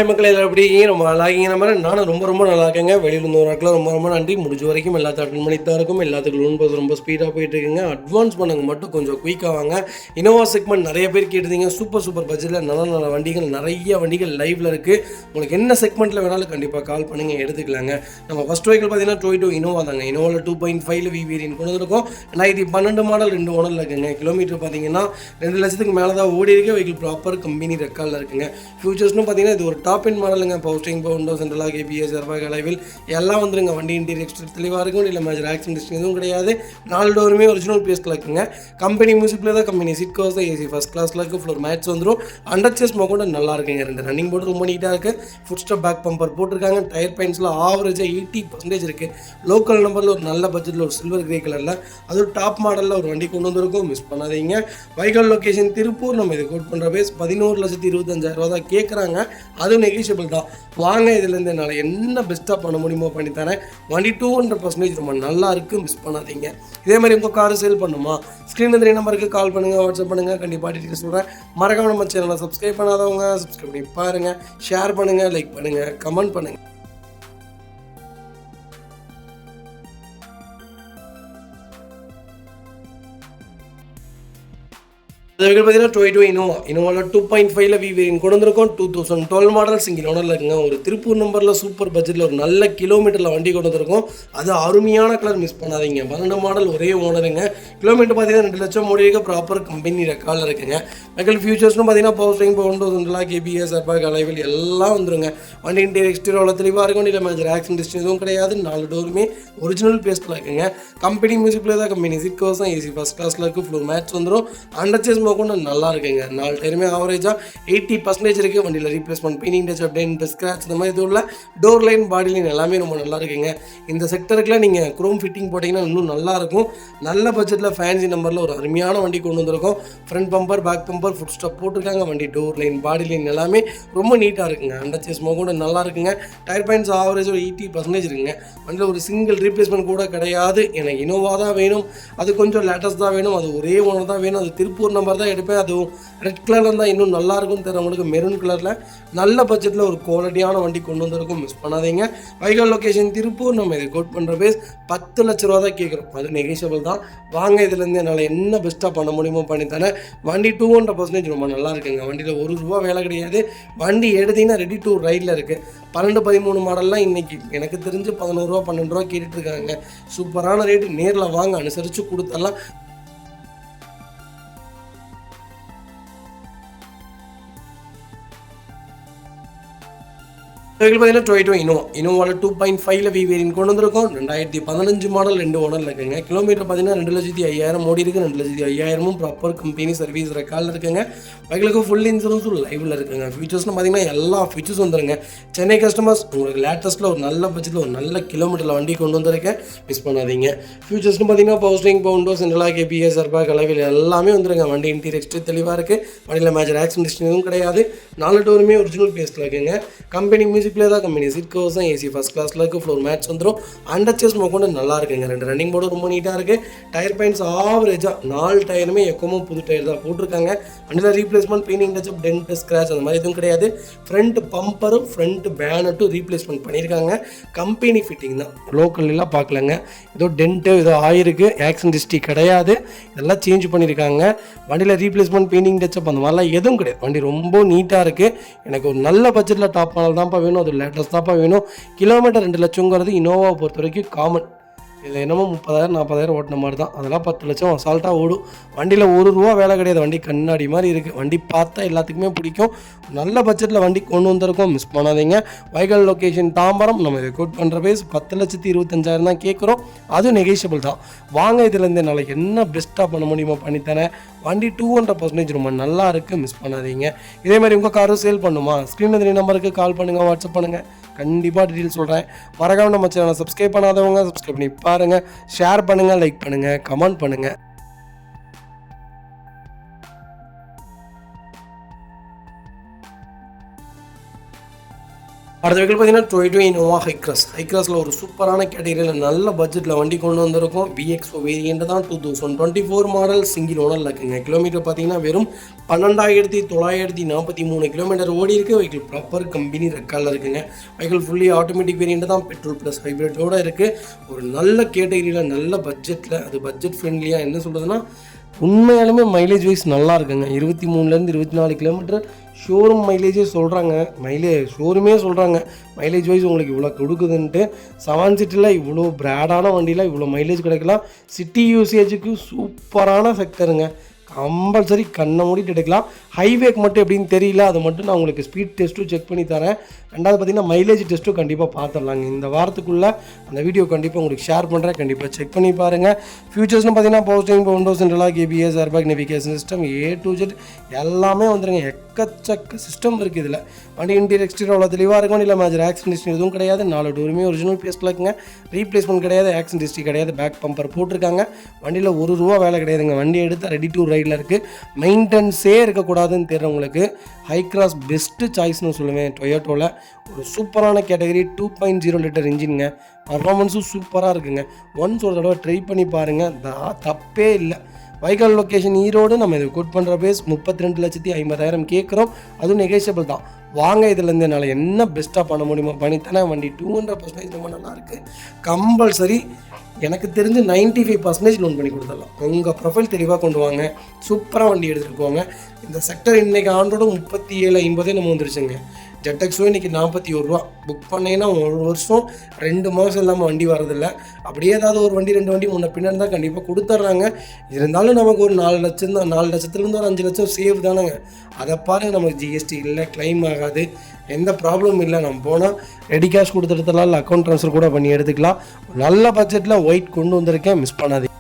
Hi மக்கள் எல்லாரும் எப்படி ரொம்ப நல்லா இருக்கீங்க? நம்ம நானும் ரொம்ப நல்லா இருக்கேங்க. வெளியில் இருந்தவர்களுக்கு ரொம்ப நன்றி. முடிஞ்ச வரைக்கும் எல்லாத்தையும் அட்டன் பண்ணிட்டு தான் இருக்கும். எல்லாத்துக்கும் லோன் ப்ராசஸ் ரொம்ப ஸ்பீடாக போயிட்டு இருக்குங்க. அட்வான்ஸ் பண்ணவங்க மட்டும் கொஞ்சம் குயிக்காக வாங்க. இனோவா செக்மெண்ட் நிறைய பேர் கேட்டிருந்தீங்க. சூப்பர் பட்ஜெட்டில் நல்ல வண்டிகள், நிறைய வண்டிகள் லைவில் இருக்குது. உங்களுக்கு என்ன செக்மெண்ட்டில் வேணாலும் கண்டிப்பாக கால் பண்ணுங்க, எடுத்துக்கலாங்க. நம்ம ஃபஸ்ட் வெஹிக்கிள் பார்த்தீங்கன்னா டொயோட்டோ இனோவா தாங்க. இனோவாவில் 2.5 வி வேரியன்ட் கொண்டு வந்திருக்கோம். 2012 மாடல் 2 ஓனரில் இருக்குங்க. கிலோமீட்டர் பார்த்தீங்கன்னா 2 லட்சத்துக்கு மேலே தான் ஓடி இருக்கு. வெஹிக்கிள் ப்ராப்பர் கம்பெனி ரெக்கார்டில் இருக்குங்க. ஃபியூச்சர்ஸ்னு பார்த்தீங்கன்னா இது ஒரு டாப் எண்ட் மாடலுங்க. Power steering, power window, central lock, ABS, airbag, alloy wheel எல்லாம் வந்துருங்க. வண்டி இன்டீரியர் எக்ஸ்ட்ரா தெளிவாக இருக்கும். இல்லை மேஜர் ஆக்சிடென்ட் எதுவும் கிடையாது. 4 டோருமே ஒரிஜினல் பேஸ்ட்டில் இருக்குங்க. கம்பெனி மியூசிக்கில் தான், கம்பெனி சீட் கவர்ஸ் தான், ஏசி ஃபஸ்ட் கிளாஸில் இருக்குது. ஃப்ளோர் மேட்ச் வந்துடும். அண்டர் சேஸ் கூட நல்லா இருக்குங்க. 2 ரன்னிங் போர்டு ரொம்ப நீட்டாக இருக்குது. ஃபுட் ஸ்டெப் பேக் பம்பர் போட்டிருக்காங்க. டயர் பாயிண்ட்ஸில் ஆவரேஜாக 80% இருக்குது. லோக்கல் நம்பரில் ஒரு நல்ல பட்ஜெட்டில் ஒரு சில்வர் கிரே கலரில் அது டாப் மாடலில் ஒரு வண்டி கொண்டு வந்திருக்கும். மிஸ் பண்ணாதீங்க. வைகல் லொக்கேஷன் திருப்பூர். நம்ம இது கோட் பண்ணுற பேஸ் 11,25,000 தான் கேட்குறாங்க. அதுவும் நெகிஷியபிள் தான். வாங்க, இதுலேருந்து என்னால் என்ன பெஸ்ட்டாக பண்ண முடியுமோ பண்ணித்தரேன். வண்டி 200% ரொம்ப நல்லா இருக்குது. மிஸ் பண்ணாதீங்க. இதே மாதிரி உங்கள் காரு சேல் பண்ணுமா? ஸ்க்ரீன் 3 நம்பருக்கு கால் பண்ணுங்கள், வாட்ஸ்அப் பண்ணுங்கள். கண்டிப்பாக டீட்டெயில்ஸ் சொல்கிறேன். மறக்காம நம்ம சேனலை சப்ஸ்கிரைப் பண்ணாதவங்க சப்ஸ்கிரைப் பண்ணி பாருங்கள். ஷேர் பண்ணுங்கள், லைக் பண்ணுங்கள், கமெண்ட் பண்ணுங்கள். பார்த்தீங்கன்னா டொயோட்டோ இனோவாவில் 2.5 வி வேரியன்ட் கொண்டு வந்திருக்கோம். 2012 மாடல் சிங்கிள் ஓனரில் இருக்குங்க. ஒரு திருப்பூர் நம்பரில் சூப்பர் பட்ஜெட்டில் ஒரு நல்ல கிலோமீட்டரில் வண்டி கொண்டு வந்திருக்கோம். அது அருமையான கலர். மிஸ் பண்ணாதீங்க. 12 மாடல் ஒரே ஓனருங்க. கிலோமீட்டர் பார்த்தீங்கன்னா 2 லட்சம் ஓடிக்கு. ப்ராப்பர் கம்பெனி ரெக்கார்டில் இருக்குங்க. மெக்கல் ஃபியூச்சர்ஸ்னு பார்த்தீங்கன்னா power steering, power window, central lock, ABS, airbag, alloy wheel எல்லாம் வந்துருங்க. வண்டி இன்டீரியர் எக்ஸ்டீரியர் தெளிவாக இருக்கும். இல்லை மேஜர் ஆக்சிடென்ட் எதுவும் கிடையாது. 4 டோருமே ஒரிஜினல் பேஸ்ட்டில் இருக்குங்க. கம்பெனி மியூசிக்கில் தான், கம்பெனி சீட் கவர்ஸ் தான், ஏசி ஃபஸ்ட் கிளாஸில் இருக்குது. ஃப்ளோர் மேட்ச் வந்துடும். அண்டர் சேஸ் கூட நல்லா இருக்குங்க. 4 டயருமே ஆவரேஜாக 80% இருக்குது. வண்டியில் replacement, painting touch, update, scratch இந்த மாதிரி இதுவும் டோர் லைன், பாடி லைன் எல்லாமே ரொம்ப நல்லா இருக்குங்க. இந்த செக்டருக்குலாம் நீங்கள் குரோம் ஃபிட்டிங் போட்டிங்கன்னா இன்னும் நல்லாயிருக்கும். நல்ல பட்ஜெட்டில் ஃபேன்சி நம்பரில் ஒரு அருமையான வண்டி கொண்டு வந்திருக்கோம். Front bumper, back bumper, foot step போட்டிருக்காங்க. வண்டி டோர் லைன், பாடி லைன் எல்லாமே ரொம்ப நீட்டாக இருக்குங்க. அண்டர் சேஸ் கூட நல்லா இருக்குங்க. டயர் பாயிண்ட்ஸ் ஆவரேஜ் ஒரு 80% இருக்குங்க. வண்டியில் ஒரு சிங்கிள் ரீப்ளேஸ்மெண்ட் கூட கிடையாது. எனக்கு இனோவா தான் வேணும், அது கொஞ்சம் லேட்டஸ்ட் தான் வேணும், அது ஒரே ஒன்று தான் வேணும், அது திருப்பூர் நம்பர் தான் எடுப்பேன், அதுவும் ரெட் கலரில் இருந்தால் இன்னும் நல்லா இருக்கும்னு தெரிஞ்சவங்களுக்கு மெரூன் கலரில் நல்ல பட்ஜெட்டில் ஒரு குவாலிட்டியான வண்டி கொண்டு வந்திருக்கும். மிஸ் பண்ணாதீங்க. வைகல் லொக்கேஷன் திருப்பூர். நம்ம இதை கோட் பண்ணுற பேஸ் 10 லட்ச ரூபா தான் கேட்குறோம். அது நெகிஷியபிள் தான். வாங்க, இதுலேருந்து என்னால் என்ன பெஸ்ட்டாக பண்ண முடியுமோ பண்ணித்தானே. வண்டி 200% ரொம்ப நல்லா இருக்குங்க. வண்டியில் ₹1 வேலை கிடையாது. வண்டி எடுத்திங்கன்னா ரெடி டு ரைடில் இருக்குது. 12-13 மாடல்லாம் இன்றைக்கி எனக்கு தெரிஞ்சு ₹11, ₹12 கேட்டுட்ருக்காங்க. சூப்பரான ரேட்டு. நேரில் வாங்க, அனுசரித்து கொடுத்தரலாம். பார்த்தீங்கன்னா டொயோட்டோ இனோவாவில் 2.5 வி வேரியன்ட் கொண்டு வந்திருக்கோம். 2015 மாடல் 2 ஓனரில் இருக்குங்க. கிலோமீட்டர் பார்த்தீங்கன்னா 2,05,000 ஓடி இருக்குது. 2,05,000 ப்ராப்பர் கம்பெனி சர்வீஸ் ரெக்கார்டில் இருக்குங்க. பைக்கிலுக்கு ஃபுல் இன்சூரன்ஸும் லைவில் இருக்குங்க. ஃபீச்சர்ஸ்னு பார்த்தீங்கன்னா எல்லா ஃபீச்சர்ஸும் வந்துருங்க. சென்னை கஸ்டமர்ஸ் உங்களுக்கு லேட்டஸ்ட்டில் ஒரு நல்ல பட்ஜெட்டில் ஒரு நல்ல கிலோமீட்டரில் வண்டி கொண்டு வந்திருக்கேன். மிஸ் பண்ணாதீங்க. ஃபீச்சர்ஸ்னு பார்த்தீங்கன்னா power steering, power window, central lock, ABS, airbag, alloy wheel எல்லாமே வந்துருங்க. வண்டி இன்டீரியர் எக்ஸ்ட்ரா தெளிவாக இருக்குது. வண்டியில் மேஜர் ஆக்சிடென்ட் எதுவும் கிடையாது. 4 டோருமே ஒரிஜினல் பேஸ்ட்டில் இருக்குங்க. கம்பெனி மியூசிக் தான், கம்பெனி சீட் கவர்ஸ் தான், ஏசி ஃபஸ்ட் கிளாஸில் இருக்குது. ஃப்ளோர் மேட்ச் வந்துடும். அண்டர் சேஸ் கூட நல்லா இருக்குங்க. 2 ரன்னிங் போர்டு ரொம்ப நீட்டாக இருக்குது. டயர் பாயிண்ட்ஸ் ஆவரேஜாக 4 டயருமே எப்பவும் புது டயர் தான் போட்டிருக்காங்க. வண்டியில் replacement, painting touch, dent, scratch அந்த மாதிரி எதுவும் கிடையாது. ஃப்ரண்ட் பம்பரும் ஃப்ரண்ட் பேனட்டும் ரீப்ளேஸ்மெண்ட் பண்ணியிருக்காங்க. கம்பெனி ஃபிட்டிங் தான். லோக்கல்லாம் பார்க்கலங்க. ஏதோ டென்ட்டு ஏதோ ஆயிருக்கு. ஆக்சிடென்ட் ஹிஸ்ட்ரி கிடையாது. இதெல்லாம் சேஞ்ச் பண்ணியிருக்காங்க. வண்டியில் ரீப்ளேஸ்மெண்ட், பெயிண்டிங் டச்சப் அந்த மாதிரிலாம் எதுவும் கிடையாது. வண்டி ரொம்ப நீட்டாக இருக்குது. எனக்கு ஒரு நல்ல பட்ஜெட்டில் டாப் மாடல் தான்ப்பா வேணும், அது லேட்டஸ்ட் தான்ப்பா வேணும். கிலோமீட்டர் 2 லட்சங்கிறது இனோவாவை பொறுத்த வரைக்கும் காமன். இதில் என்னமோ 30,000-40,000 ஓட்டின மாதிரி தான். அதெல்லாம் 10 லட்சம் அசால்ட்டாக ஓடும். வண்டியில் ₹1 வேலை கிடையாது. வண்டி கண்ணாடி மாதிரி இருக்குது. வண்டி பார்த்தா எல்லாத்துக்குமே பிடிக்கும். நல்ல பட்ஜெட்டில் வண்டி கொண்டு வந்திருக்கோம். மிஸ் பண்ணாதீங்க. வைகல் லொக்கேஷன் தாம்பரம். நம்ம இதை கோட் பண்ணுற பேஸ் 10,25,000 தான் கேட்குறோம். அதுவும் நெகிஷியபிள் தான். வாங்க, இதுலேருந்து என்னால் என்ன பெஸ்ட்டாக பண்ண முடியுமோ பண்ணித்தரேன். வண்டி 200% ரொம்ப நல்லா இருக்குது. மிஸ் பண்ணாதீங்க. இதே மாதிரி உங்கள் காரும் சேல் பண்ணுமா? ஸ்க்ரீன் 3 நம்பருக்கு கால் பண்ணுங்கள், வாட்ஸ்அப் பண்ணுங்கள். கண்டிப்பாக டீட்டெயில் சொல்கிறேன். மறக்காம நம்ம சேனலை சப்ஸ்கிரைப் பண்ணாதவங்க சப்ஸ்கிரைப் பண்ணி பாருங்கள். ஷேர் பண்ணுங்கள், லைக் பண்ணுங்கள், கமெண்ட் பண்ணுங்கள். அடுத்த வெஹிக்கிள் பார்த்தீங்கன்னா டொயோட்டோ இனோவா ஹைக்ராஸில் ஒரு சூப்பரான கேட்டகரியில் நல்ல பட்ஜெட்டில் வண்டி கொண்டு வந்திருக்கும். விஎக்ஸ்ஓ வேரியண்ட் தான் 2024 மாடல் சிங்கிள் ஓனரில் இருக்குங்க. கிலோமீட்டர் பார்த்தீங்கன்னா வெறும் 12,943 கிலோமீட்டர் ஓடி இருக்குது. வெஹிக்கிள் ப்ராப்பர் கம்பெனி ரெக்கார்டில் இருக்குங்க. வெஹிக்கிள் ஃபுல்லி ஆட்டோமேட்டிக் வேரியண்ட் தான், பெட்ரோல் ப்ளஸ் ஹைப்ரிட்டோடு இருக்குது. ஒரு நல்ல கேட்டகரியில் நல்ல பட்ஜெட்டில், அது பட்ஜெட் ஃப்ரெண்ட்லியாக என்ன சொல்கிறதுனா உண்மையாலுமே மைலேஜ் வைஸ் நல்லா இருக்குங்க. 23லேருந்து 24 கிலோமீட்டர் ஷோரூம் மைலேஜே சொல்கிறாங்க. ஷோரூமே சொல்கிறாங்க மைலேஜ் வைஸ் உங்களுக்கு இவ்வளோ கொடுக்குதுன்ட்டு. 7 சீட்டில் இவ்வளோ பிராடான வண்டியில் இவ்வளோ மைலேஜ் கிடைக்கலாம். சிட்டி யூசேஜுக்கு சூப்பரான செக்டருங்க. கம்பல்சரி கண்ணை மூடிட்டு எடுக்கலாம். ஹைவேக்கு மட்டும் எப்படின்னு தெரியல, அது மட்டும் நான் உங்களுக்கு ஸ்பீட் டெஸ்ட்டும் செக் பண்ணி தரேன். ரெண்டாவது பார்த்தீங்கன்னா மைலேஜ் டெஸ்ட்டும் கண்டிப்பாக பார்த்துடலாங்க. இந்த வாரத்துக்குள்ளே அந்த வீடியோ கண்டிப்பாக உங்களுக்கு ஷேர் பண்ணுறேன், கண்டிப்பாக செக் பண்ணி பாருங்கள். ஃபியூச்சர்ஸ்னு பார்த்தீங்கன்னா பவர் விண்டோஸ் சென்ட்ரலாக கேபிஎஸ் airbag navigation system A to Z எல்லாமே வந்துடுங்க. எக்கச்சக்க சிஸ்டம் இருக்குது இதில். வண்டி இன்டீரியர் எக்ஸ்டீரியர் அவ்வளோ தெளிவாக இருக்கும். இல்லை மேஜர் ஆக்சிடென்ட் ஹிஸ்ட்ரி எதுவும் கிடையாது. 4 டோருமே ஒரிஜினல் பேஸ்ட்டில் இருக்குங்க. ரீப்ளேஸ்மெண்ட் கிடையாது, ஆக்சிடென்ட் ஹிஸ்ட்ரி கிடையாது. பேக் பம்பர் போட்டிருக்காங்க. வண்டியில் ₹1 வேலை கிடையாதுங்க. வண்டி எடுத்து ரெடி டு ரைடில் இருக்குது. மெயின்டெனன்ஸே இருக்கக்கூடாதுன்னு தெரிறவங்களுக்கு ஹைக்ராஸ் பெஸ்ட்டு சாய்ஸ்னு சொல்லுவேன். டொயோட்டோவில் ஒரு சூப்பரான கேட்டகரி 2.0 லிட்டர் இன்ஜினுங்க. பர்ஃபார்மன்ஸும் சூப்பராக இருக்குங்க. ஒன்ஸ் ஒரு தடவை ட்ரை பண்ணி பாருங்கள், தப்பே இல்லை. வைக்கால் லொக்கேஷன் ஈரோடு. நம்ம இது கோட் பண்ணுற பேஸ் 32,50,000 கேட்குறோம். அதுவும் நெகோஷியபிள் தான். வாங்க இதுலேருந்து என்னால் என்ன பெஸ்ட்டாக பண்ண முடியுமோ பண்ணித்தானே. வண்டி 200% ரொம்ப நல்லாயிருக்கு. கம்பல்சரி எனக்கு தெரிஞ்சு 95% லோன் பண்ணி கொடுத்துடலாம். உங்கள் ப்ரொஃபைல் தெளிவாக கொண்டு வாங்க, சூப்பராக வண்டி எடுத்துகிட்டு போங்க. இந்த செக்டர் இன்றைக்கி ஆண்டோட 37,50 நம்ம வந்துருச்சுங்க. ஜெட்டெக்ஸோ இன்றைக்கி ₹41 புக் பண்ணீங்கன்னா 1 வருஷம் 2 மாதம் இல்லாமல் வண்டி வரதில்லை. அப்படியே ஏதாவது ஒரு வண்டி 2 வண்டி முன்ன பின்னாடி தான் கண்டிப்பாக கொடுத்துட்றாங்க. இருந்தாலும் நமக்கு ஒரு 4 லட்சம் தான், 4 லட்சத்துலேருந்து ஒரு 5 லட்சம் சேவ் தானேங்க. அதை பாருங்கள், நமக்கு ஜிஎஸ்டி இல்லை, கிளைம் ஆகாது, எந்த ப்ராப்ளமும் இல்லை. நம்ம போனால் ரெடி கேஷ் கொடுத்துடலாம், இல்லை அக்கௌண்ட் ட்ரான்ஸ்ஃபர் கூட பண்ணி எடுத்துக்கலாம். நல்ல பட்ஜெட்டில் ஒயிட் கொண்டு வந்திருக்கேன், மிஸ் பண்ணாதீங்க.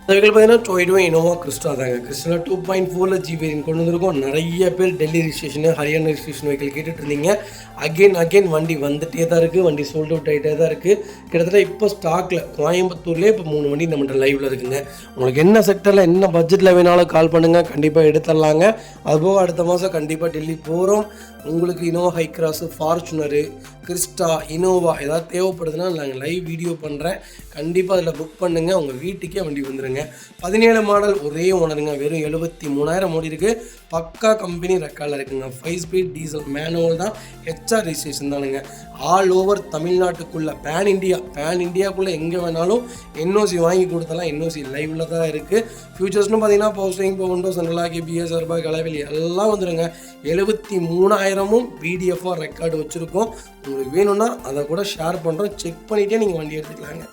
வெஹிக்கிள் பார்த்தீங்கன்னா டொயோட்டோ இனோவா கிறிஸ்டா தாங்க. கிறிஸ்டாவில் 2.4 ஜி வேரியன்ட் கொண்டு வந்திருக்கோம். நிறைய பேர் டெல்லி ரிஜிஸ்ட்ரேஷனு, ஹரியானா ரிஜிஸ்ட்ரேஷன் வெஹிக்கிள் கேட்டுட்டு இருந்தீங்க. அகெயின் வண்டி வந்துகிட்டே தான் இருக்குது. வண்டி சோல்ட் அவுட் ஆகிட்டே தான் இருக்குது. கிட்டத்தட்ட இப்போ ஸ்டாக்கில் கோயம்புத்தூர்லேயே இப்போ 3 வண்டி நம்மகிட்ட லைவில் இருக்குங்க. உங்களுக்கு என்ன செக்டரில் என்ன பட்ஜெட்டில் வேணாலும் கால் பண்ணுங்கள், கண்டிப்பாக எடுத்துடலாங்க. அதுபோக அடுத்த மாதம் கண்டிப்பாக டெல்லி போகிறோம். உங்களுக்கு இனோவா ஹைக்ராஸு, ஃபார்ச்சுனரு, கிறிஸ்டா, இனோவா ஏதாவது தேவைப்படுதுன்னா நாங்கள் லைவ் வீடியோ பண்ணுறேன். கண்டிப்பாக அதில் புக் பண்ணுங்கள், உங்கள் வீட்டுக்கே வண்டி வந்துடுங்க. 17 மாடல் ஒரே ஓனருங்க. வெறும் 73,000 ஓடி இருக்குது. பக்கா கம்பெனி ரெக்கார்டில் இருக்குங்க. 5 ஸ்பீட் டீசல் மேனுவல் தான், ஹெச்ஆர் ரிஜிஸ்ட்ரேஷன் தானுங்க. ஆல் ஓவர் தமிழ்நாட்டுக்குள்ளே பேன் இண்டியாக்குள்ளே எங்கே வேணாலும் என்ஓசி வாங்கி கொடுத்தலாம். என்ஓசி லைவில் தான் இருக்குது. ஃபியூச்சர்ஸ்னு பார்த்தீங்கன்னா பவர் விண்டோஸ் சென்ட்ரலாக கேபிஎஸ் ஏர்பேக் அலைவெளி எல்லாம் வந்துடுங்க. 73,000 பிடிஎஃபாக ரெக்கார்டு வச்சுருக்கோம். உங்களுக்கு வேணும்னா அதை கூட ஷேர் பண்ணுறோம், செக் பண்ணிவிட்டே நீங்கள் வண்டி எடுத்துக்கலாங்க.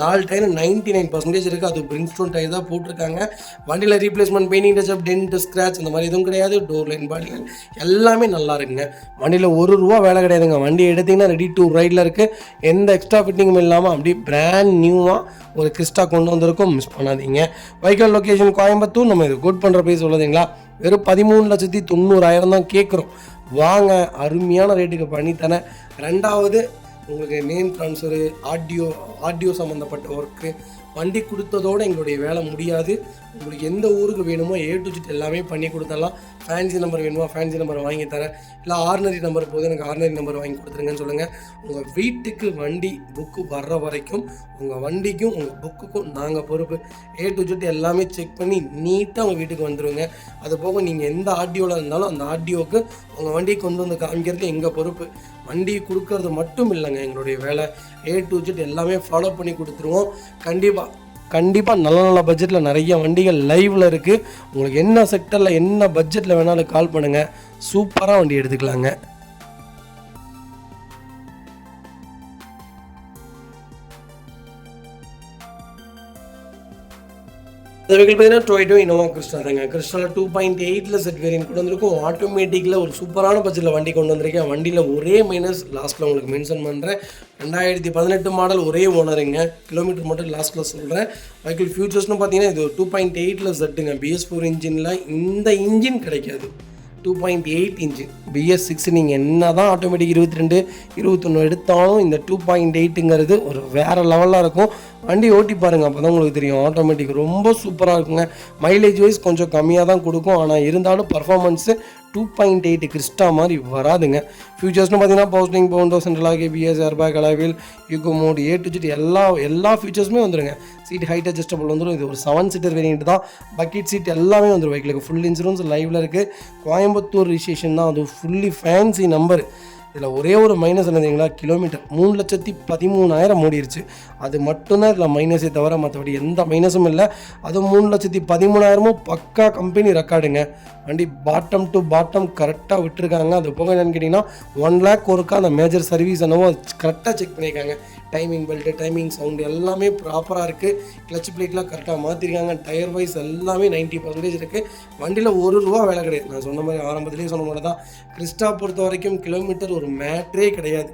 4 டயர் 99% இருக்குது. அது பிரின்ஸ்டோன் டயர் தான் போட்டிருக்காங்க. வண்டியில் replacement, painting touch up, dent, scratch அந்த மாதிரி எதுவும் கிடையாது. டோர் லைன், பாடி லைன் எல்லாமே நல்லா இருக்குங்க. வண்டியில் ₹1 வேலை கிடையாதுங்க. வண்டி எடுத்திங்கன்னா ரெடி டு ரைடில் இருக்குது. எந்த எக்ஸ்ட்ரா ஃபிட்டிங்கும் இல்லாமல் அப்படியே பிராண்ட் நியூவாக ஒரு கிறிஸ்டா கொண்டு வந்திருக்கோம், மிஸ் பண்ணாதீங்க. வைக்கல் லொக்கேஷன் கோயம்புத்தூர். நம்ம இது கோட் பண்ணுற ப்ரைஸ் சொல்லுதுங்களா, வெறும் 13,90,000 தான் கேட்குறோம். வாங்க, அருமையான ரேட்டுக்கு பண்ணித்தரேன். ரெண்டாவது உங்களுக்கு நேம் ட்ரான்ஸ்ஃபரு, ஆடியோ சம்மந்தப்பட்ட ஒர்க்கு வண்டி கொடுத்ததோடு எங்களுடைய வேலை முடியாது. உங்களுக்கு எந்த ஊருக்கு வேணுமோ A to Z எல்லாமே பண்ணி கொடுத்துடலாம். ஃபேன்சி நம்பர் வேணுமா ஃபேன்சி நம்பர் வாங்கி தரேன், இல்லை ஆர்டினரி நம்பர் போது எனக்கு ஆர்டினரி நம்பர் வாங்கி கொடுத்துருங்கன்னு சொல்லுங்கள். உங்கள் வீட்டுக்கு வண்டி புக்கு வர்ற வரைக்கும் உங்கள் வண்டிக்கும் உங்கள் புக்குக்கும் நாங்கள் பொறுப்பு. A to Z எல்லாமே செக் பண்ணி நீட்டாக உங்கள் வீட்டுக்கு வந்துடுங்க. அது போக நீங்கள் எந்த ஆடியோவில் இருந்தாலும் அந்த ஆடியோவுக்கு உங்கள் வண்டியை கொண்டு வந்து காமிக்கிறது எங்கள் பொறுப்பு. வண்டி கொடுக்கறது மட்டும் இல்லைங்க எங்களுடைய வேலை. A to Z எல்லாமே ஃபாலோ பண்ணி கொடுத்துருவோம். கண்டிப்பாக நல்ல பட்ஜெட்டில் நிறைய வண்டிகள் லைவில் இருக்குது. உங்களுக்கு என்ன செக்டரில் என்ன பட்ஜெட்டில் வேணாலும் கால் பண்ணுங்கள், சூப்பராக வண்டி எடுத்துக்கலாங்க. இந்த வெஹிக்கிள் பார்த்தீங்கன்னா டொயோட்டோ இனோவா கிறிஸ்டா தாங்க. கிறிஸ்டாவில் 2.8 செட் வேரியன்ட் கொண்டு வந்திருக்கும். ஆட்டோமேட்டிக்கில் ஒரு சூப்பரான பட்ஜெட்டில் வண்டி கொண்டு வந்திருக்கேன். வண்டியில் ஒரே மைனஸ் லாஸ்ட்டில் உங்களுக்கு மென்ஷன் பண்ணுறேன். 2018 மாடல் ஒரே ஓனருங்க. கிலோமீட்டர் மட்டும் லாஸ்ட்டில் சொல்கிறேன். வெஹிக்கிள் ஃபியூச்சர்ஸ்னு பார்த்தீங்கன்னா இது 2.8 செட்டுங்க. BS4 இன்ஜினில் இந்த இன்ஜின் கிடைக்காது. 2.8 இன்ஜின் BS6 நீங்கள் என்ன தான் ஆட்டோமேட்டிக் 22, 21 எடுத்தாலும் இந்த 2.8ங்கிறது ஒரு வேறு லெவலாக இருக்கும். வண்டி ஓட்டி பாருங்கள், அப்போ தான் உங்களுக்கு தெரியும். ஆட்டோமேட்டிக் ரொம்ப சூப்பராக இருக்குங்க. மைலேஜ் வைஸ் கொஞ்சம் கம்மியாக தான் கொடுக்கும், ஆனால் இருந்தாலும் பர்ஃபார்மன்ஸு 2.8 கிறிஸ்டா மாதிரி வராதுங்க. ஃபியூச்சர்ஸ்னு பார்த்தீங்கன்னா power window, central lock, ABS, airbag, alloy wheel, eco mode, A to Z எல்லா ஃபீச்சர்ஸுமே வந்துருங்க. சீட் ஹைட் அட்ஜஸ்டபிள் வந்துடும். இது ஒரு 7 சீட்டர் வேரியன்ட் தான். பக்கெட் சீட் எல்லாமே வந்துடும். பைக்கில் ஃபுல் இன்சூரன்ஸ் லைவில் இருக்குது. கோயம்புத்தூர் ரிஜிஸ்ட்ரேஷன் தான், அது ஃபுல்லி ஃபேன்சி நம்பர். இதில் ஒரே ஒரு மைனஸ் என்னதுங்களா, கிலோமீட்டர் 3,13,000 ஓடிடுச்சு. அது மட்டும்தான் இதில் மைனஸே தவிர மற்றபடி எந்த மைனஸும் இல்லை. அதுவும் 3,13,000 பக்கா கம்பெனி ரெக்கார்டுங்க. வண்டி பாட்டம் டு பாட்டம் கரெக்டாக விட்டுருக்காங்க. அது போக என்னென்னு கேட்டிங்கன்னா 1 lakh ஒருக்கா அந்த மேஜர் சர்வீஸ் என்னவோ கரெக்டாக செக் பண்ணியிருக்காங்க. டைமிங் பெல்ட்டு, டைமிங் சவுண்டு எல்லாமே ப்ராப்பராக இருக்குது. கிளச் பிளேட்லாம் கரெக்டாக மாற்றிருக்காங்க. டயர் வைஸ் எல்லாமே 90% இருக்குது. வண்டியில் ₹1 வேலை கிடையாது. நான் சொன்ன மாதிரி ஆரம்பத்துலேயே சொன்ன மாதிரி தான், கிறிஸ்டா பொறுத்த வரைக்கும் கிலோமீட்டர் ஒரு மேட்ரே கிடையாது.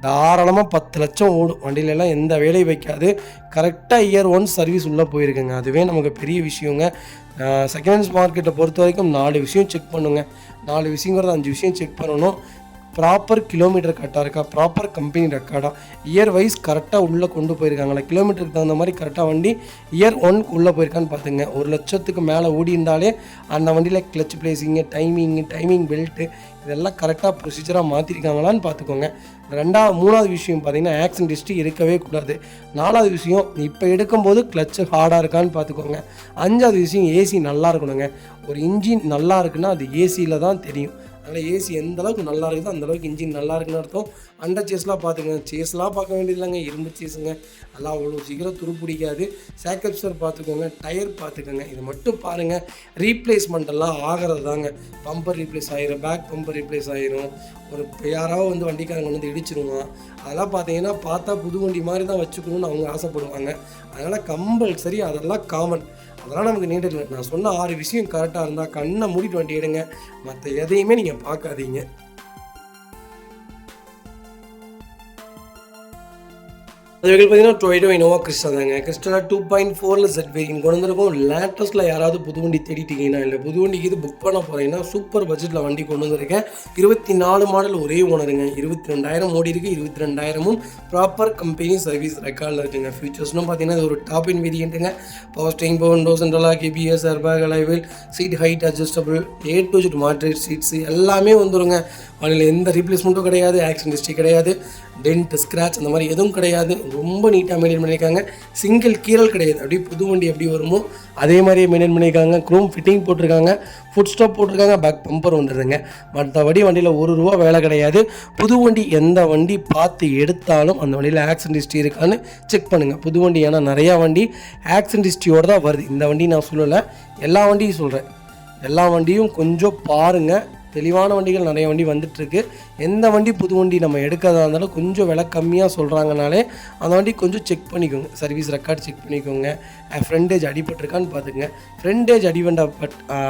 தாராளமாக 10 லட்சம் ஓடும். வண்டியிலலாம் எந்த வேலையும் வைக்காது. கரெக்டாக இயர் 1 சர்வீஸ் உள்ளே போயிருக்குங்க. அதுவே நமக்கு பெரிய விஷயங்க. செகண்ட் ஹேண்ட்ஸ் மார்க்கெட்டை பொறுத்த வரைக்கும் 4 விஷயம் செக் பண்ணுங்க. 4 விஷயங்கிறது 5 விஷயம் செக் பண்ணணும். ப்ராப்பர் கிலோமீட்டர் கரெக்டாக இருக்கா, ப்ராப்பர் கம்பெனி ரெக்கார்டாக, இயர் வைஸ் கரெக்டாக உள்ளே கொண்டு போயிருக்காங்களா, கிலோமீட்டருக்கு தகுந்த மாதிரி கரெக்டாக வண்டி இயர் 1 உள்ளே போயிருக்கான்னு பார்த்துங்க. 1 லட்சத்துக்கு மேலே ஓடி இருந்தாலே அந்த வண்டியில் கிளச் பிளேசிங்கு, டைமிங் பெல்ட்டு இதெல்லாம் கரெக்டாக ப்ரொசீஜராக மாற்றிருக்காங்களான்னு பார்த்துக்கோங்க. மூணாவது விஷயம் பார்த்தீங்கன்னா ஆக்சிடென்ட் ஹிஸ்ட்ரி இருக்கவே கூடாது. 4வது விஷயம் இப்போ எடுக்கும்போது கிளச்சு ஹார்டாக இருக்கான்னு பார்த்துக்கோங்க. 5வது விஷயம் ஏசி நல்லா இருக்கணுங்க. ஒரு இன்ஜின் நல்லா இருக்குன்னா அது ஏசியில் தான் தெரியும். அதனால் ஏசி எந்த அளவுக்கு நல்லா இருக்குதோ அந்தளவுக்கு இன்ஜின் நல்லா இருக்குன்னு அர்த்தம். அண்டர் சேஸ்லாம் பார்த்துங்க. சேஸ்லாம் பார்க்க வேண்டியது இல்லைங்க, இரும்பு சேஸுங்க. அதெல்லாம் அவ்வளோ சீக்கிரம் துருப்பிடிக்காது. சேக்கப்சர் பார்த்துக்கோங்க, டயர் பார்த்துக்கோங்க. இது மட்டும் பாருங்கள். ரீப்ளேஸ்மெண்ட்டெல்லாம் ஆகிறது தாங்க. பம்பர் ரீப்ளேஸ் ஆகிரும், பேக் பம்பர் ரீப்ளேஸ் ஆகிரும், ஒரு யாராவது வண்டிக்காரங்க இடிச்சிருவான். அதெல்லாம் பார்த்தீங்கன்னா பார்த்தா புது வண்டி மாதிரி தான் வச்சுக்கணும்னு அவங்க ஆசைப்படுவாங்க. அதனால் கம்பல்சரி அதெல்லாம் காமன். அதெல்லாம் நமக்கு நீண்டில். நான் சொன்ன 6 விஷயம் கரெக்டாக இருந்தால் கண்ணை மூடிட்டு வண்டி எடுங்க. மற்ற எதையுமே நீங்கள் பார்க்காதீங்க. அது பார்த்தீங்கன்னா டொயோட்டோ இனோவா கிறிஸ்டா தாங்க. கிறிஸ்டாவில் 2.4 Z வேரியன்ட் கொண்டு வந்திருக்கும். லேட்டஸ்ட்டில் யாராவது புது வண்டி தேடிட்டீங்கன்னா, இல்லை புது வண்டிக்கு இது புக் பண்ண போகிறீங்கன்னா சூப்பர் பட்ஜெட்டில் வண்டி கொண்டு வந்திருக்கேன். 24 மாடல் ஒரே ஓனருங்க. 22,000 ஓடி இருக்குது. 22,000 ப்ராப்பர் கம்பெனி சர்வீஸ் ரெக்கார்டில் இருக்குங்க. ஃபியூச்சர்ஸ்னு பார்த்தீங்கன்னா இது ஒரு டாப் இன் வேரியண்ட்டுங்க. பவர் ஸ்டீரிங், பவுண்டோ, central lock, ABS, airbag, alloy wheel, seat height adjustable, A to Z மாட்ரேட் சீட்ஸு எல்லாமே வந்துருங்க. அதில் எந்த ரீப்ளேஸ்மெண்ட்டும் கிடையாது, ஆக்சிடென்ட் ஹிஸ்ட்ரி கிடையாது, டென்ட் ஸ்க்ராட்ச் அந்த மாதிரி எதுவும் கிடையாது. ரொம்ப நீட்டாக மெயின்டைன் பண்ணியிருக்காங்க. சிங்கிள் கீரல் கிடையாது. அப்படியே புது வண்டி எப்படி வருமோ அதே மாதிரியே மெயின்டைன் பண்ணியிருக்காங்க. க்ரோம் ஃபிட்டிங் போட்டிருக்காங்க, ஃபுட் ஸ்டாப் போட்டிருக்காங்க, பேக் பம்பர் வந்துடுதுங்க. மற்றபடி வண்டியில் ₹1 வேலை கிடையாது. புது வண்டி எந்த வண்டி பார்த்து எடுத்தாலும் அந்த வண்டியில் ஆக்சிடென்ட் ஹிஸ்ட்ரி இருக்கான்னு செக் பண்ணுங்கள். புது வண்டி ஏன்னா நிறையா வண்டி ஆக்சிடென்ட் ஹிஸ்ட்ரியோடு தான் வருது. இந்த வண்டி நான் சொல்லலை, எல்லா வண்டியும் சொல்கிறேன். எல்லா வண்டியும் கொஞ்சம் பாருங்கள். தெளிவான வண்டிகள் நிறைய வண்டி வந்துட்டுருக்கு. எந்த வண்டி புது வண்டி நம்ம எடுக்கிறதா இருந்தாலும் கொஞ்சம் விலை கம்மியாக சொல்கிறாங்கனாலே அந்த வண்டி கொஞ்சம் செக் பண்ணிக்கோங்க. சர்வீஸ் ரெக்கார்ட் செக் பண்ணிக்கோங்க. ஃப்ரண்டேஜ் அடிபட்டிருக்கான்னு பார்த்துங்க. ஃப்ரண்டேஜ்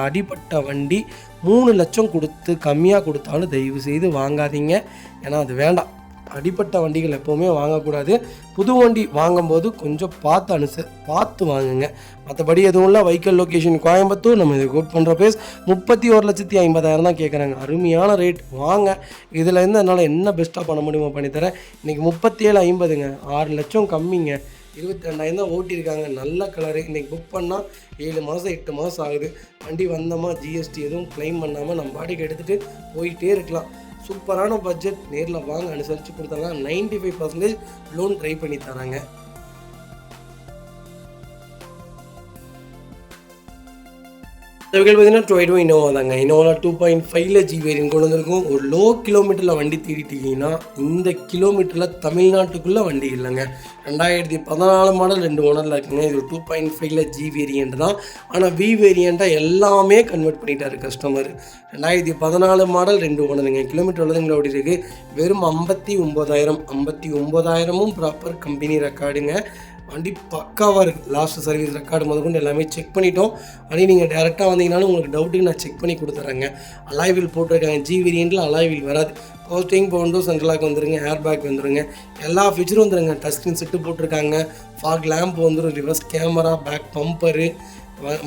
அடிபட்ட வண்டி 3 லட்சம் கொடுத்து கம்மியாக கொடுத்தாலும் தயவு செய்து வாங்காதீங்க. ஏன்னா அது வேண்டாம். அடிப்பட்ட வண்டிகள் எப்போவுமே வாங்கக்கூடாது. புது வண்டி வாங்கும்போது கொஞ்சம் பார்த்து வாங்குங்க. மற்றபடி எதுவும் இல்லை. Vehicle location Coimbatore. நம்ம இது கோட் பண்ணுற ப்ரைஸ் 31,50,000 தான் கேட்குறாங்க. அருமையான ரேட். வாங்க. இதில் இருந்து என்னால் என்ன பெஸ்ட்டாக பண்ண முடியுமோ பண்ணித்தரேன். இன்றைக்கி 37,50,000ங்க. 6 லட்சம் கம்மிங்க. 22,000 தான் ஓட்டியிருக்காங்க. நல்ல கலரு. இன்றைக்கி புக் பண்ணால் 7 மாதம் 8 மாதம் ஆகுது. வண்டி வந்தோமா ஜிஎஸ்டி எதுவும் க்ளைம் பண்ணாமல் நம்ம பாடிக்கு எடுத்துகிட்டு போயிட்டே இருக்கலாம். சூப்பரான பட்ஜெட். நேரில் வாங்க, அனுசரித்து கொடுத்தாங்க. 95% லோன் ட்ரை பண்ணி தராங்க. பார்த்தீங்கன்னா டொயோட்டோ இனோவா தாங்க. இனோவா 2.5 G வேரியன்ட் கொண்டு வந்திருக்கும். ஒரு லோ கிலோமீட்டரில் வண்டி தேடிட்டீங்கன்னா இந்த கிலோமீட்டரில் தமிழ்நாட்டுக்குள்ளே வண்டி இல்லைங்க. 2014 மாடல் 2 ஓனரில் இருக்குங்க. இது 2.5 G வேரியன்ட் தான். ஆனால் V வேரியண்ட்டாக எல்லாமே கன்வெர்ட் பண்ணிட்டாரு கஸ்டமர். 2014 மாடல் 2 ஓனருங்க. கிலோமீட்டர் உள்ளதுங்களா ஓடி இருக்குது. வெறும் 59,000. 59,000 ப்ராப்பர் கம்பெனி ரெக்கார்டுங்க. வண்டி பக்காவாக இருக்குது. லாஸ்ட் சர்வீஸ் ரெக்கார்டு முதற்கொண்டு எல்லாமே செக் பண்ணிட்டோம். ஆனால் நீங்கள் டேரெக்டாக வந்தீங்கனாலும் உங்களுக்கு டவுட்டுக்கு நான் செக் பண்ணி கொடுத்துட்றேங்க. அலாய்வில் போட்டிருக்காங்க. G வேரியண்ட்டில் அலாய்வில் வராது. பவர் ஸ்டீரிங், பவுண்டோ, சென்ட்ரல் லாக் வந்துருங்க, ஏர் பேக் வந்துருங்க, எல்லா ஃபீச்சரும் வந்துருங்க. டச் ஸ்க்ரீன் செட்டு போட்டிருக்காங்க. ஃபாக் லேம்ப் வந்துடும், ரிவர்ஸ் கேமரா, பேக் பம்பரு,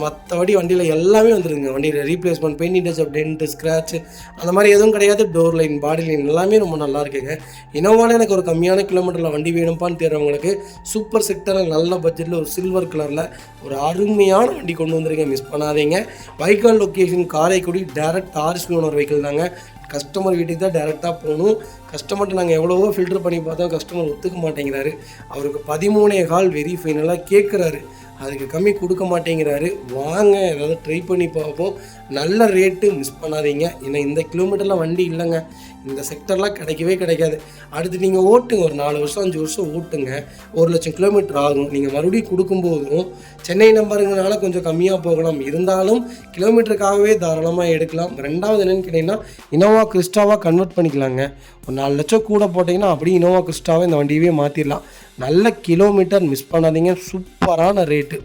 மற்றபடி வண்டியில் எல்லாமே வந்துருங்க. வண்டியில் ரீப்ளேஸ்மெண்ட், பெயிண்ட் டச், டென்ட், ஸ்க்ராட்ச் அந்த மாதிரி எதுவும் கிடையாது. டோர் லைன், பாடி லைன் எல்லாமே ரொம்ப நல்லா இருக்குங்க. இனோவாவில் எனக்கு ஒரு கம்மியான கிலோமீட்டரில் வண்டி வேணும்ப்பான்னு தேடுறவங்களுக்கு சூப்பர் செக்டரில் நல்ல பட்ஜெட்டில் ஒரு சில்வர் கலரில் ஒரு அருமையான வண்டி கொண்டு வந்துருங்க. மிஸ் பண்ணாதீங்க. வைக்கால் location Karaikudi. Direct RSP owner vehicle தாங்க. கஸ்டமர் வீட்டுக்கு தான் டேரெக்டாக போகணும். கஸ்டமர்கிட்ட நாங்கள் எவ்வளவோ ஃபில்டர் பண்ணி பார்த்தோம், கஸ்டமர் ஒத்துக்க மாட்டேங்கிறாரு. அவருக்கு 13.25 வெரி ஃபைனலாக கேட்குறாரு, அதுக்கு கம்மி கொடுக்க மாட்டேங்கிறாரு. வாங்க ஏதாவது ட்ரை பண்ணி பார்ப்போம். நல்ல ரேட்டு, மிஸ் பண்ணாதீங்க. ஏன்னா இந்த கிலோமீட்டரில் வண்டி இல்லைங்க, இந்த செக்டர்லாம் கிடைக்கவே கிடைக்காது. அடுத்து நீங்கள் ஓட்டுங்க, ஒரு 4 வருஷம் 5 வருஷம் ஓட்டுங்க, 1,00,000 கிலோமீட்டர் ஆகும். நீங்கள் மறுபடியும் கொடுக்கும்போதும் சென்னை நம்பருங்கனால கொஞ்சம் கம்மியாக போகலாம், இருந்தாலும் கிலோமீட்டருக்காகவே தாராளமாக எடுக்கலாம். ரெண்டாவது என்னென்னு கேட்டிங்கன்னா, இனோவா கிறிஸ்டாவாக கன்வெர்ட் பண்ணிக்கலாங்க. ஒரு 4 லட்சம் கூட போட்டிங்கன்னா அப்படியே இனோவா கிறிஸ்டாவை இந்த வண்டியவே மாற்றிடலாம். நல்ல கிலோமீட்டர், மிஸ் பண்ணாதீங்க. சூப்பரான ரேட்டு.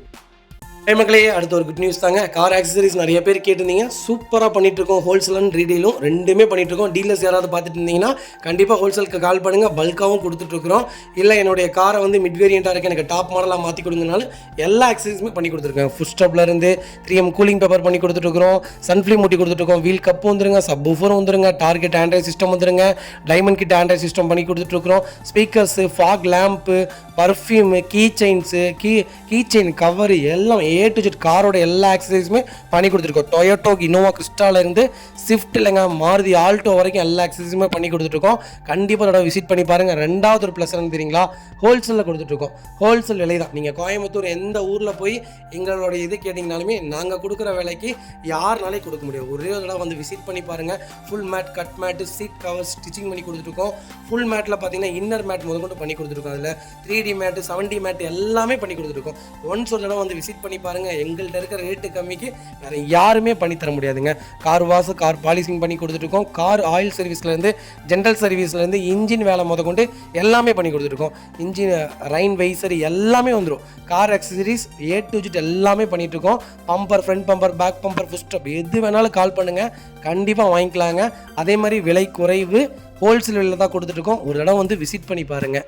மக்களே, அடுத்த ஒரு குட் நியூஸ் தாங்க. கார் ஆக்சசரிஸ் நிறைய பேர் கேட்டிருந்தீங்க. சூப்பராக பண்ணிகிட்ருக்கோம். ஹோல்சேல் அண்ட் ரீடெயிலும் ரெண்டுமே பண்ணிகிட்ருக்கோம். டீலர்ஸ் யாராவது பார்த்துட்டு இருந்தீங்கன்னா கண்டிப்பாக ஹோல்சேலுக்கு கால் பண்ணுங்கள். பல்காகவும் கொடுத்துட்ருக்குறோம். இல்லை என்னுடைய காரை வந்து மிட் வேரியண்ட்டாக இருக்குது, எனக்கு டாப் மாடலாக மாற்றி கொடுங்கனாலும் எல்லா ஆக்சசரிஸுமே பண்ணி கொடுத்துருக்கேன். ஃபுட் ஸ்டாப்லேருந்து 3M கூலிங் பேப்பர் பண்ணி கொடுத்துட்ருக்குறோம். சன்ஃப்ளீம் மூட்டி கொடுத்துட்ருக்கோம். வீல் கப்பு வந்துருங்க, சப் ஊஃபரும் வந்துருங்க, டார்கெட் ஆண்ட்ராய்ட் சிஸ்டம் வந்துருங்க, டைமண்ட் கிட் ஆண்ட்ராய்ட் சிஸ்டம் பண்ணி கொடுத்துட்ருக்குறோம். Speakers, fog lamp, perfume, key chains, key chain cover எல்லாம் A to Z காரோட எல்லா ஆக்சசரிஸுமே பண்ணி கொடுத்துருக்கோம். டொயோட்டோ, இனோவா கிறிஸ்டாலேருந்து ஸ்விஃப்ட் இல்லைங்க, மாருதி ஆல்டோ வரைக்கும் எல்லா ஆக்சசரிஸுமே பண்ணி கொடுத்துட்ருக்கோம். கண்டிப்பாக அதோட விசிட் பண்ணி பாருங்கள். ரெண்டாவது ஒரு ப்ளஸ் என்ன தெரியுங்களா, ஹோல்சேலில் கொடுத்துட்ருக்கோம். ஹோல்சேல் விலை தான். நீங்கள் கோயம்புத்தூர் எந்த ஊரில் போய் எங்களோட இது கேட்டிங்கனாலுமே நாங்கள் கொடுக்குற விலைக்கு யாருனாலே கொடுக்க முடியும். ஒரே ஒரு தடவை வந்து விசிட் பண்ணி பாருங்கள். Full mat, cut mat, seat cover stitching பண்ணி கொடுத்துருக்கோம். ஃபுல் மேட்டில் பார்த்தீங்கன்னா இன்னர் மேட் முதற்கொண்டு பண்ணி கொடுத்துருக்கோம். அதில் 3D மேட்டு, 7D மேட்டு எல்லாமே பண்ணி கொடுத்துருக்கோம். ஒன்ஸ் ஒரு தடவை வந்து விசிட் பண்ணி பாருங்கள். எங்கள்கிட்ட இருக்கிற ரேட்டு கம்மிக்கு வேறு யாருமே பண்ணி தர முடியாதுங்க. கார் வாஷ், கார் பாலிசிங் பண்ணி கொடுத்துருக்கோம். கார் ஆயில் சர்வீஸ்லேருந்து, ஜென்ரல் சர்வீஸ்லேருந்து, இன்ஜின் வேலை முதற்கொண்டு எல்லாமே பண்ணி கொடுத்துருக்கோம். இன்ஜின், ரைன் வைசர் எல்லாமே வந்துடும். Car accessories A to Z எல்லாமே பண்ணிகிட்ருக்கோம். Bumper, front bumper, back bumper, foot stop எது வேணாலும் கால் பண்ணுங்கள், கண்டிப்பாக வாங்கிக்கலாங்க. அதே மாதிரி விலை குறைவு, ஹோல்சேல் விலையில் தான் கொடுத்துட்ருக்கோம். ஒரு இடம் வந்து விசிட் பண்ணி பாருங்கள்.